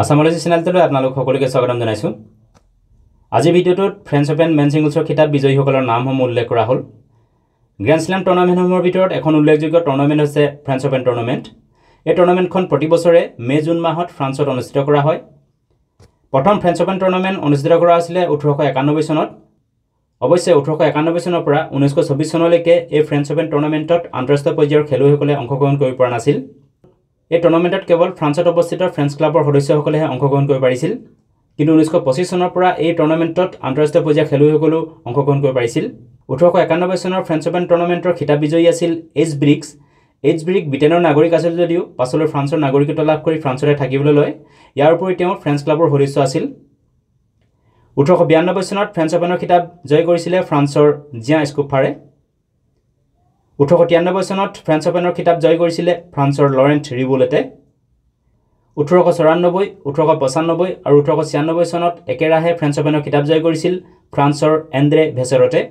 আসামলজি চেনেলটোলৈ আপোনালোক সকলোকে স্বাগতম জনাইছো। আজিৰ ভিডিঅ'টোত ফ্ৰেঞ্চ ওপেন মেন সিংগলছৰ খিতাপ বিজয়ীসকলৰ নামসমূহ উল্লেখ কৰা হ'ল। গ্ৰেণ্ড স্লেম টুৰ্ণামেণ্টসমূহৰ ভিতৰত এখন উল্লেখযোগ্য টুৰ্ণামেণ্ট হৈছে ফ্ৰেঞ্চ ওপেন টুৰ্ণামেণ্ট। এই টুৰ্ণামেণ্টখন প্ৰতি বছৰে মে-জুন মাহত ফ্ৰান্সত অনুষ্ঠিত কৰা হয়। প্ৰথম ফ্ৰেঞ্চ ওপেন টুৰ্ণামেণ্ট অনুষ্ঠিত কৰা হৈছিল 1891 চনত। অৱশ্যে 1891 চনৰ পৰা 1924 চনলৈকে এই ফ্ৰেঞ্চ ওপেন টুৰ্ণামেণ্টত আন্তঃৰাষ্ট্ৰীয় পৰ্যায়ৰ খেলুৱৈসকলে অংশগ্ৰহণ কৰিব পৰা নাছিল। এই টুৰ্ণামেণ্টত কেৱল ফ্ৰান্সত অৱস্থিত ফ্ৰেঞ্চ ক্লাবৰ সদস্যসকলেহে অংশগ্ৰহণ কৰিব পাৰিছিল। কিন্তু 1925 চনৰ পৰা এই টুৰ্ণামেণ্টত আন্তঃৰাষ্ট্ৰীয় পৰ্যায়ৰ খেলুৱৈসকলেও অংশগ্ৰহণ কৰিব পাৰিছিল। 1891 চনৰ ফ্ৰেঞ্চ ওপেন টুৰ্ণামেণ্টৰ খিতাপ বিজয়ী আছিল এইচ ব্ৰিক্স। এইচ ব্ৰিক ব্ৰিটেইনৰ নাগৰিক আছিল যদিও পাছলৈ ফ্ৰান্সৰ নাগৰিকত্ব লাভ কৰি ফ্ৰান্সতে থাকিবলৈ লয়। ইয়াৰ উপৰি তেওঁ ফ্ৰেঞ্চ ক্লাবৰ সদস্য আছিল। 1892 চনত ফ্ৰেঞ্চ ওপেনৰ খিতাপ জয় কৰিছিল ফ্ৰান্সৰ জিয়া স্কুফাৰে। 1893 চনত ফ্ৰেঞ্চ ওপেনৰ খিতাপ জয় কৰিছিল ফ্ৰান্সৰ লৰেণ্ট ৰিবুলেটে। 1894, 1895 আৰু 1896 চনত একেৰাহে ফ্ৰেঞ্চ ওপেনৰ খিতাপ জয় কৰিছিল ফ্ৰান্সৰ এণ্ড্ৰে ভেছেৰটে।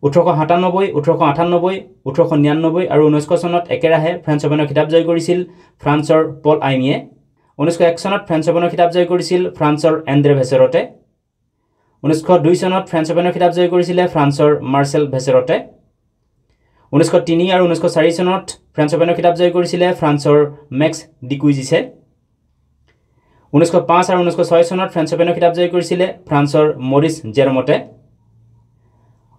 1897, 1898, 1899 আৰু 1900 চনত একেৰাহে ফ্ৰেঞ্চ ওপেনৰ খিতাপ জয় কৰিছিল ফ্ৰান্সৰ পল আইমিয়ে। 1901 চনত ফ্ৰেঞ্চ ওপেনৰ খিতাপ জয় কৰিছিল ফ্ৰান্সৰ এণ্ড্ৰে ভেছেৰটে। 1902 চনত ফ্ৰেঞ্চ ওপেনৰ খিতাপ জয় কৰিছিল ফ্ৰান্সৰ মাৰ্চেল ভেছেৰটে। 1903 আৰু 1904 চনত ফ্ৰেঞ্চ ওপেনৰ খিতাপ জয় কৰিছিল ফ্ৰান্সৰ মেক্স ডিকুইজিছে। 1905 আৰু 1906 চনত ফ্ৰেঞ্চ ওপেনৰ খিতাপ জয় কৰিছিল ফ্ৰান্সৰ মৰিছ জেৰমটে।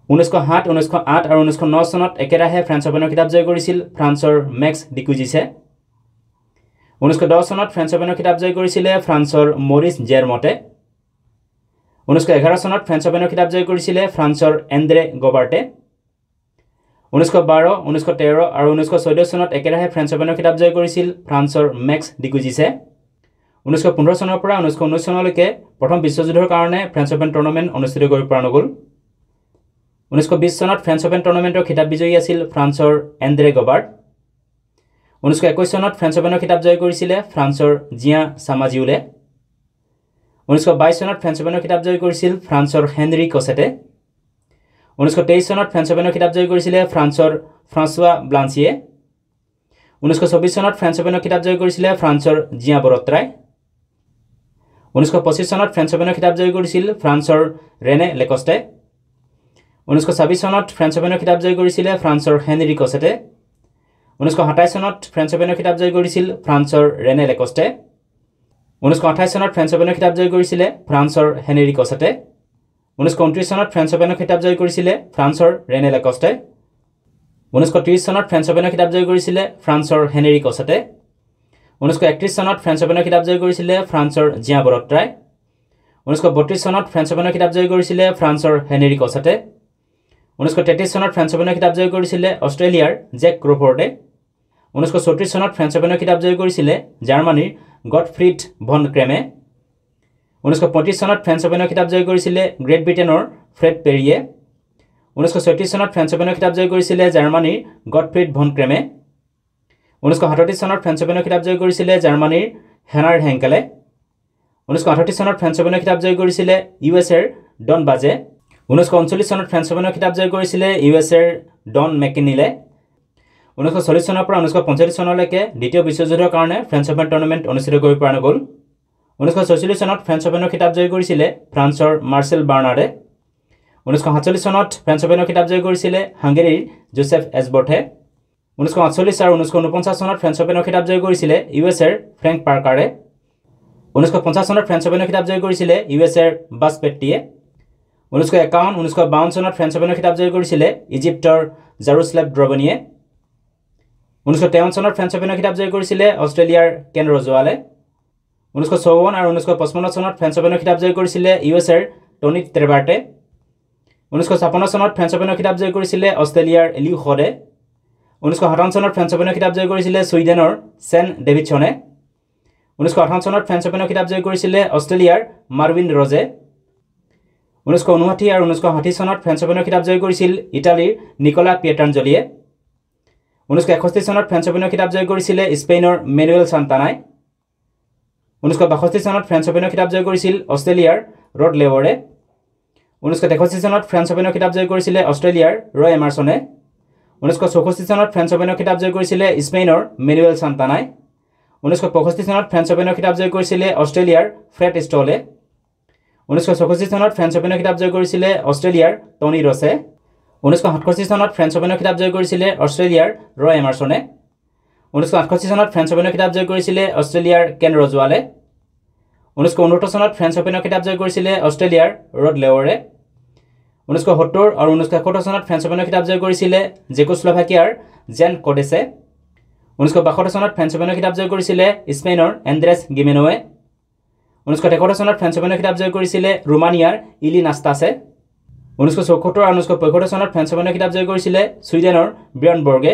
1907, 1908 আৰু 1909 চনত একেৰাহে ফ্ৰেঞ্চ ওপেনৰ খিতাপ জয় কৰিছিল ফ্ৰান্সৰ মেক্স ডিকুইজিছে। 1910 চনত ফ্ৰেঞ্চ ওপেনৰ খিতাপ জয় কৰিছিল ফ্ৰান্সৰ মৰিছ জেৰমটে। 1911 চনত ফ্ৰেঞ্চ ওপেনৰ খিতাপ জয় কৰিছিল ফ্ৰান্সৰ এণ্ড্ৰে গবাৰ্টে। 1912, 1913 আৰু 1914 চনত একেৰাহে ফ্ৰেঞ্চ ওপেনৰ খিতাপ জয় কৰিছিল ফ্ৰান্সৰ মেক্স ডিকুইজিছে। 1915 চনৰ পৰা 1919 চনলৈকে প্ৰথম বিশ্বযুদ্ধৰ কাৰণে ফ্ৰেঞ্চ ওপেন টুৰ্ণামেণ্ট অনুষ্ঠিত কৰিব পৰা নগ'ল। 1920 চনত ফ্ৰেঞ্চ ওপেন টুৰ্ণামেণ্টৰ খিতাপ বিজয়ী আছিল ফ্ৰান্সৰ এণ্ড্ৰে গবাৰ্ট। 1921 চনত ফ্ৰেঞ্চ ওপেনৰ খিতাপ জয় কৰিছিল ফ্ৰান্সৰ জিয়া চামাজিউলে। 1922 চনত ফ্ৰেঞ্চ ওপেনৰ খিতাপ জয় কৰিছিল ফ্ৰান্সৰ হেনৰি কছেটে। 1923 চনত ফ্ৰেঞ্চ ওপেনৰ খিতাপ জয় কৰিছিল ফ্ৰান্সৰ ফ্ৰান্সোৱা ব্লাঞ্চিয়ে। 1924 চনত ফ্ৰেঞ্চ ওপেনৰ খিতাপ জয় কৰিছিল ফ্ৰান্সৰ জিয়া বৰত্ৰাই। 1925 চনত ফ্ৰেঞ্চ ওপেনৰ খিতাপ জয় কৰিছিল ফ্ৰান্সৰ ৰেনে লেকষ্টে। 1926 চনত ফ্ৰেঞ্চ ওপেনৰ খিতাপ জয় কৰিছিল ফ্ৰান্সৰ হেনৰি কছেটে। 1927 চনত ফ্ৰেঞ্চ ওপেনৰ খিতাপ জয় কৰিছিল ফ্ৰান্সৰ ৰেনে লেকষ্টে। 1928 চনত ফ্ৰেঞ্চ ওপেনৰ খিতাপ জয় কৰিছিল ফ্ৰান্সৰ হেনৰি কছেটে। 1929 চনত ফ্ৰেঞ্চ ওপেনৰ খিতাপ জয় কৰিছিল ফ্ৰান্সৰ ৰেনে লেকষ্টে। 1930 চনত ফ্ৰেঞ্চ ওপেনৰ খিতাপ জয় কৰিছিল ফ্ৰান্সৰ হেনৰি কছেটে। 1931 চনত ফ্ৰেঞ্চ ওপেনৰ খিতাপ জয় কৰিছিল ফ্ৰান্সৰ জিয়া বৰত্ৰাই। 1932 চনত ফ্ৰেঞ্চ ওপেনৰ খিতাপ জয় কৰিছিল ফ্ৰান্সৰ হেনৰি কছেটে। 1933 চনত ফ্ৰেঞ্চ ওপেনৰ খিতাপ জয় কৰিছিল অষ্ট্ৰেলিয়াৰ জেক ক্ৰফৰ্ডে। 1934 চনত ফ্ৰেঞ্চ ওপেনৰ খিতাপ জয় কৰিছিল জাৰ্মানীৰ গটফ্ৰিড ভন ক্ৰেমে। 1935 চনত ফ্ৰেঞ্চ ওপেনৰ খিতাপ জয় কৰিছিল গ্ৰেট ব্ৰিটেইনৰ ফ্ৰেড পেৰিয়ে। 1936 চনত ফ্ৰেঞ্চ ওপেনৰ খিতাপ জয় কৰিছিল জাৰ্মানীৰ গটফ্ৰিড ভন ক্ৰেমে। 1937 চনত ফ্ৰেঞ্চ ওপেনৰ খিতাপ জয় কৰিছিল জাৰ্মানীৰ হেনাৰ্ড হেংকেলে। 1938 চনত ফ্ৰেঞ্চ ওপেনৰ খিতাপ জয় কৰিছিল USA-ৰ ডন বাজে। 1939 চনত ফ্ৰেঞ্চ ওপেনৰ খিতাপ জয় কৰিছিল USA-ৰ ডন মেককিনিলে। 1940 চনৰ পৰা 1945 চনলৈকে দ্বিতীয় বিশ্বযুদ্ধৰ কাৰণে ফ্ৰেঞ্চ ওপেন টুৰ্ণামেণ্ট অনুষ্ঠিত কৰিব পৰা নগ'ল। 1946 চনত ফ্ৰেঞ্চ ওপেনৰ খিতাপ জয় কৰিছিল ফ্ৰান্সৰ মাৰ্চেল বাৰ্নাৰ্ডে। 1947 চনত ফ্ৰেঞ্চ ওপেনৰ খিতাপ জয় কৰিছিল হাংগেৰীৰ জোচেফ এছবৰ্থে। 1948 আৰু 1949 চনত ফ্ৰেঞ্চ ওপেনৰ খিতাপ জয় কৰিছিল USA-ৰ ফ্ৰেংক পাৰ্কাৰে। 1950 চনত ফ্ৰেঞ্চ ওপেনৰ খিতাপ জয় কৰিছিল USA-ৰ বাছ পেট্টিয়ে। 1951, 1952 চনত ফ্ৰেঞ্চ ওপেনৰ খিতাপ জয় কৰিছিল ইজিপ্তৰ জাৰুছলেভ ড্ৰবনিয়ে। 1953 চনত ফ্ৰেঞ্চ ওপেনৰ খিতাপ জয় কৰিছিল অষ্ট্ৰেলিয়াৰ কেন ৰজোৱালে। 1954 আৰু 1955 চনত ফ্ৰেঞ্চ ওপেনৰ খিতাপ জয় কৰিছিল USA-ৰ টনি ট্ৰেবাৰ্টে। 1956 চনত ফ্ৰেঞ্চ ওপেনৰ খিতাপ জয় কৰিছিল অষ্ট্ৰেলিয়াৰ লিউ হডে। 1957 চনত ফ্ৰেঞ্চ ওপেনৰ খিতাপ জয় কৰিছিল ছুইডেনৰ চেন ডেভিডছনে। 1958 চনত ফ্ৰেঞ্চ ওপেনৰ খিতাপ জয় কৰিছিল অষ্ট্ৰেলিয়াৰ মাৰ্ভিন ৰজে। 1959 আৰু 1960 চনত ফ্ৰেঞ্চ ওপেনৰ খিতাপ জয় কৰিছিল ইটালীৰ নিকোলা পিয়েট্ৰাঞ্জলিয়ে। 1961 চনত ফ্ৰেঞ্চ ওপেনৰ খিতাপ জয় কৰিছিল স্পেইনৰ মেনুৱেল সান্তানাই। 1962 চনত ফ্ৰেঞ্চ ওপেনৰ খিতাপ জয় কৰিছিল অষ্ট্ৰেলিয়াৰ ৰড লেৱৰে। 1963 চনত ফ্ৰেঞ্চ ওপেনৰ খিতাপ জয় কৰিছিল অষ্ট্ৰেলিয়াৰ ৰয় এমাৰছনে। 1964 চনত ফ্ৰেঞ্চ ওপেনৰ খিতাপ জয় কৰিছিল স্পেইনৰ মেনুৱেল সান্তানাই। 1965 চনত ফ্ৰেঞ্চ অপেনৰ খিতাপ জয় কৰিছিলে অষ্ট্ৰেলিয়াৰ ফ্ৰেড ষ্টলে 1964 চনত ফ্ৰেঞ্চ অপেনৰ খিতাপ জয় কৰিছিলে অষ্ট্ৰেলিয়াৰ টনি ৰছে 1967 চনত ফ্ৰেঞ্চ অপেনৰ খিতাপ জয় কৰিছিলে অষ্ট্ৰেলিয়াৰ ৰয় এমাৰছনে 1968 চনত ফ্ৰেঞ্চ অপেনৰ খিতাপ জয় কৰিছিলে অষ্ট্ৰেলিয়াৰ কেন ৰজৱালে 1969 চনত ফ্ৰেঞ্চ অপেনৰ খিতাপ জয় কৰিছিলে অষ্ট্ৰেলিয়াৰ ৰড লেৱৰে 1970 আৰু 1971 চনত ফ্ৰেঞ্চ অপেনৰ খিতাপ জয় কৰিছিলে জেকোস্লোভাকিয়াৰ জেন কডেছে 1962 চনত ফ্ৰেঞ্চ অপেনৰ খিতাপ জয় কৰিছিলে স্পেইনৰ এণ্ড্ৰেছ গিমেনোৱে 1973 চনত ফ্ৰেঞ্চ অপেনৰ খিতাপ জয় কৰিছিলে ৰোমানিয়াৰ ইলি নাস্তাছে 1974 আৰু 1975 চনত ফ্ৰেঞ্চ অপেনৰ খিতাপ জয় কৰিছিলে ছুইডেনৰ বিয়ৰ্ন বৰ্গে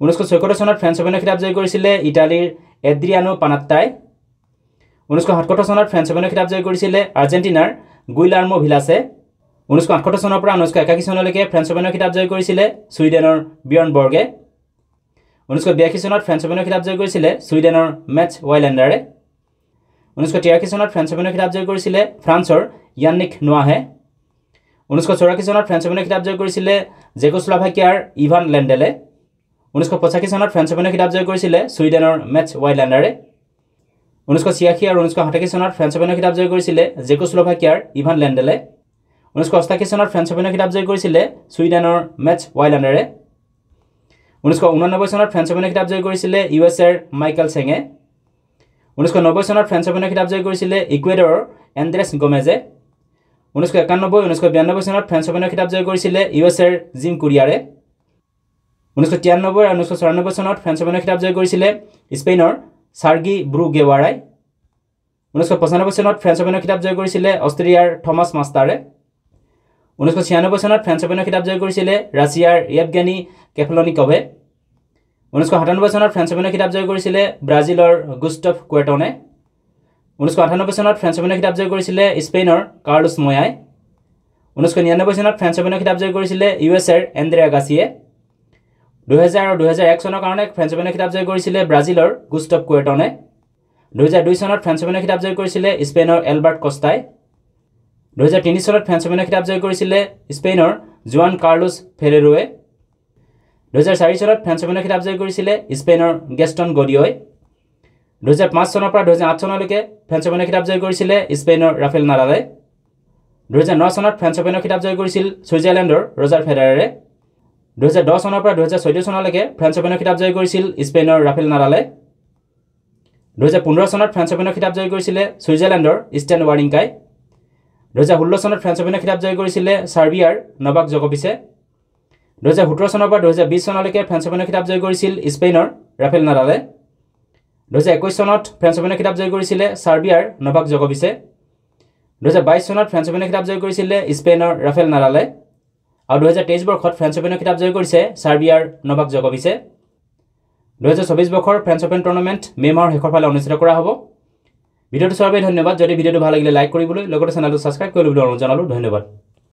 1974 চনত ফ্ৰেঞ্চ অপেনৰ খিতাপ জয় কৰিছিলে ইটালীৰ এড্ৰিয়ানো পানাত্তাই 1977 চনত ফ্ৰেঞ্চ অপেনৰ খিতাপ জয় কৰিছিলে আৰ্জেণ্টিনাৰ গুইলাৰ্মো ভিলাছে 1978 চনৰ পৰা 1981 চনলৈকে ফ্ৰেঞ্চ অপেনৰ খিতাপ জয় কৰিছিলে ছুইডেনৰ বিয়ৰ্ন বৰ্গে 1982 চনত ফ্ৰেঞ্চ অপেনৰ খিতাপ জয় কৰিছিলে ছুইডেনৰ মেটছ ৱাইলেণ্ডাৰে 1983 চনত ফ্ৰেঞ্চ অপেনৰ খিতাপ জয় কৰিছিলে ফ্ৰান্সৰ ইয়ানিক নোৱাহে 1984 চনত ফ্ৰেঞ্চ অপেনৰ খিতাপ জয় কৰিছিলে জেকোস্লোভাকিয়াৰ ইভান লেণ্ডেলে 1985 চনত ফ্ৰেঞ্চ অপেনৰ খিতাপ জয় কৰিছিলে ছুইডেনৰ মেটছ ৱাইলেণ্ডাৰে 1986 আৰু 1987 চনত ফ্ৰেঞ্চ অপেনৰ খিতাপ জয় কৰিছিলে জেকোস্লোভাকিয়াৰ ইভান লেণ্ডেলে 1988 চনত ফ্ৰেঞ্চ অপেনৰ খিতাপ জয় কৰিছিলে ছুইডেনৰ মেটছ ৱাইলেণ্ডাৰে 1989 চনত ফ্ৰেঞ্চ অপেনৰ খিতাপ জয় কৰিছিলে ইউএছএৰ মাইকেল চেঙে 1990 চনত ফ্ৰেঞ্চ অপেনৰ খিতাপ জয় কৰিছিলে ইকুৱেডৰৰ এণ্ড্ৰেছ গমেজে 1991 1992 চনত ফ্ৰেঞ্চ অপেনৰ খিতাপ জয় কৰিছিলে ইউএছএৰ জিম কুৰিয়াৰে 1993 আৰু 1994 চনত ফ্ৰেঞ্চ অপেনৰ খিতাপ জয় কৰিছিলে স্পেইনৰ সাৰ্গি ব্ৰুগেৱাৰাই 1995 চনত ফ্ৰেঞ্চ অপেনৰ খিতাপ জয় কৰিছিলে অষ্ট্ৰিয়াৰ থমাছ মাষ্টাৰে 1996 চনত ফ্ৰেঞ্চ অপেনৰ খিতাপ জয় কৰিছিলে ৰাছিয়াৰ য়েভগেনি কেফলনিকভে 1997 চনত ফ্ৰেঞ্চ অপেনৰ খিতাপ জয় কৰিছিলে ব্ৰাজিলৰ গুষ্টাভ কুৱেটনে 1998 চনত ফ্ৰেঞ্চ অপেনৰ খিতাপ জয় কৰিছিলে স্পেইনৰ কাৰ্লোছ ময়াই 1999 চনত ফ্ৰেঞ্চ অপেনৰ খিতাপ জয় কৰিছিলে ইউএছএৰ এণ্ড্ৰে আগাছিয়ে 2000 আৰু 2001 চনৰ কাৰণে ফ্ৰেঞ্চ অপেনৰ খিতাপ জয় কৰিছিলে ব্ৰাজিলৰ গুষ্টাভ কুৱেটনে 2002 চনত ফ্ৰেঞ্চ অপেনৰ খিতাপ জয় কৰিছিলে স্পেইনৰ এলবাৰ্ট কষ্টাই 2003 চনত ফ্ৰেঞ্চ অপেনৰ খিতাপ জয় কৰিছিলে স্পেইনৰ জুৱান কাৰ্লোছ ফেৰেৰোৱে 2004 চনত ফ্ৰেঞ্চ অপেনৰ খিতাপ জয় কৰিছিলে স্পেইনৰ গেষ্টন গডিঅই 2005 চনৰ পৰা 2008 চনলৈকে ফ্ৰেঞ্চ অপেনৰ খিতাপ জয় কৰিছিলে স্পেইনৰ ৰাফেল নাডালে 2009 চনত ফ্ৰেঞ্চ অপেনৰ খিতাপ জয় কৰিছিল ছুইজাৰলেণ্ডৰ ৰজাৰ ফেডাৰেৰে 2010 চনৰ পৰা 2014 চনলৈকে ফ্ৰেঞ্চ অপেনৰ খিতাপ জয় কৰিছিল স্পেইনৰ ৰাফেল নাডালে 2015 চনত ফ্ৰেঞ্চ অপেনৰ খিতাপ জয় কৰিছিলে ছুইজাৰলেণ্ডৰ ষ্টেন ৱাৰিংকাই 2016 চনত ফ্ৰেঞ্চ অপেনৰ খিতাপ জয় কৰিছিলে ছাৰ্বিয়াৰ নভাক জকোভিছে 2017 চনৰ পৰা 2020 চনলৈকে ফ্ৰেঞ্চ অপেনৰ খিতাপ জয় কৰিছিল স্পেইনৰ ৰাফেল নাডালে 2021 চনত ফ্ৰেঞ্চ অপেনৰ খিতাপ জয় কৰিছিলে ছাৰ্বিয়াৰ নভাক জকোভিছে 2022 চনত ফ্ৰেঞ্চ অপেনৰ খিতাপ জয় কৰিছিলে স্পেইনৰ ৰাফেল নাডালে আৰু 2023 বৰ্ষত ফ্ৰেঞ্চ অপেনৰ খিতাপ জয় কৰিছে ছাৰ্বিয়াৰ নভাক জকোভিছে 2024 বৰ্ষৰ ফ্ৰেঞ্চ অপেন টুৰ্ণামেণ্ট মে মাহৰ শেষৰ ফালে অনুষ্ঠিত কৰা হ'ব ভিডিঅ'টো চোৱাৰ বাবে ধন্যবাদ যদি ভিডিঅ'টো ভাল লাগিলে লাইক কৰিবলৈ লগতে চেনেলটো ছাবস্ক্ৰাইব কৰিবলৈ অনুৰোধ জনালোঁ ধন্যবাদ